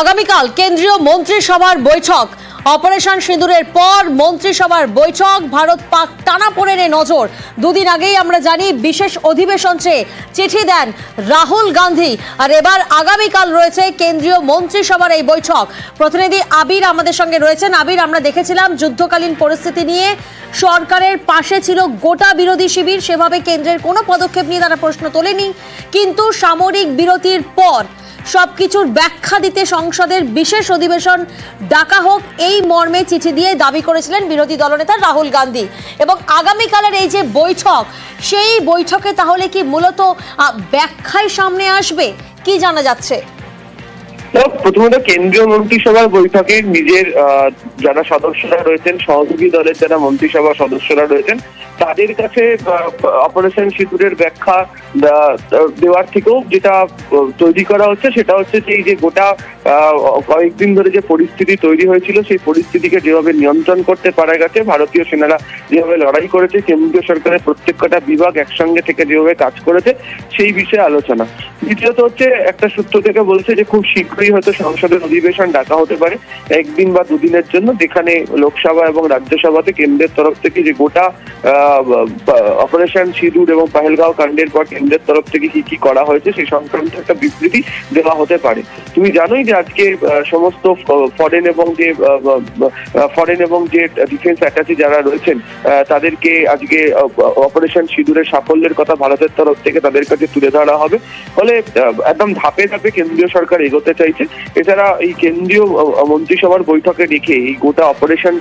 আগামীকাল কেন্দ্রীয় মন্ত্রিসভার বৈঠক। অপারেশন সিঁদুরের পর মন্ত্রিসভার বৈঠক, ভারত পাক টানাপোড়েনে নজর। দুদিন আগেই আমরা জানি বিশেষ অধিবেশন চেয়ে চিঠি দেন রাহুল গান্ধী, আর এবার আগামীকাল রয়েছে কেন্দ্রীয় মন্ত্রিসভার এই বৈঠক। প্রতিনিধি আবির আমাদের সঙ্গে রয়েছেন। আবির, আমরা দেখেছিলাম যুদ্ধকালীন পরিস্থিতি নিয়ে সরকারের পাশে ছিল গোটা বিরোধী শিবির, সেভাবে কেন্দ্রের কোনো পদক্ষেপ নিয়ে তারা প্রশ্ন তোলেনি, কিন্তু সামরিক বিরতির পর সবকিছুর ব্যাখ্যা দিতে সংসদের বিশেষ অধিবেশন ডাকা হোক এই মর্মে চিঠি দিয়ে দাবি করেছিলেন বিরোধী দলনেতা রাহুল গান্ধী। এবং আগামীকালের এই যে বৈঠক, সেই বৈঠকে তাহলে কি মূলত ব্যাখ্যাই সামনে আসবে, কি জানা যাচ্ছে? প্রথমত কেন্দ্রীয় মন্ত্রিসভার বৈঠকে নিজের যারা সদস্যরা রয়েছেন, সহযোগী দলের যারা মন্ত্রিসভার সদস্যরা রয়েছেন, তাদের কাছে অপারেশন সিঁদুরের ব্যাখ্যা দেওয়ার থেকেও যেটা তৈরি করা হচ্ছে সেটা হচ্ছে যে এই যে গোটা কয়েকদিন ধরে যে পরিস্থিতি তৈরি হয়েছিল, সেই পরিস্থিতিকে যেভাবে নিয়ন্ত্রণ করতে পারা গেছে, ভারতীয় সেনারা যেভাবে লড়াই করেছে, কেন্দ্রীয় সরকারের প্রত্যেকটা বিভাগ একসঙ্গে থেকে যেভাবে কাজ করেছে, সেই বিষয়ে আলোচনা। দ্বিতীয়ত হচ্ছে একটা সূত্র থেকে বলছে যে খুব শীঘ্রই হয়তো সংসদের অধিবেশন ডাকা হতে পারে একদিন বা দুদিনের জন্য, যেখানে লোকসভা এবং রাজ্যসভাতে কেন্দ্রের তরফ থেকে যে গোটা অপারেশন সিঁদুর এবং পাহেলগাঁও কাণ্ডের পর কেন্দ্রের তরফ থেকে কি কি করা হয়েছে সেই সংক্রান্ত একটা বিবৃতি দেওয়া হতে পারে। তুমি জানোই যে আজকে সমস্ত ফরেন এবং যে ডিফেন্স অ্যাটাচি যারা রয়েছেন তাদেরকে আজকে অপারেশন সিঁদুরের সাফল্যের কথা ভারতের তরফ থেকে তাদের কাছে তুলে ধরা হবে। ফলে একদম ধাপে ধাপে কেন্দ্রীয় সরকার এগোতে চাইছে। এছাড়া এই কেন্দ্রীয় মন্ত্রিসভার বৈঠকে রেখে এই গোটা অপারেশন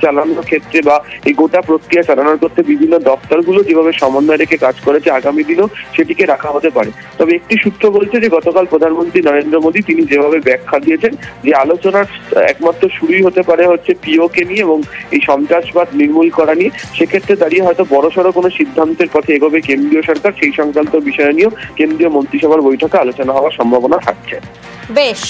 চালানোর ক্ষেত্রে বা এই গোটা প্রক্রিয়া চালানোর করতে বিভিন্ন দপ্তরগুলো যেভাবে সমন্বয় রেখে কাজ করেছে, আগামী দিনও সেটিকে রাখা হতে পারে। তবে একটি সূত্র বলছে যে গতকাল প্রধানমন্ত্রী নরেন্দ্র মোদী তিনি যেভাবে ব্যাখ্যা দিয়েছেন যে আলোচনার একমাত্র শুরুই হতে পারে হচ্ছে পিওকে নিয়ে এবং এই সন্ত্রাসবাদ নির্মূল করা নিয়ে, সেক্ষেত্রে দাঁড়িয়ে হয়তো বড়সড় কোনো সিদ্ধান্তের পথে এগোবে কেন্দ্রীয় সরকার, সেই সংক্রান্ত বিষয় নিয়েও কেন্দ্রীয় মন্ত্রিসভার বৈঠকে আলোচনা হওয়ার সম্ভাবনা থাকছে। বেশ।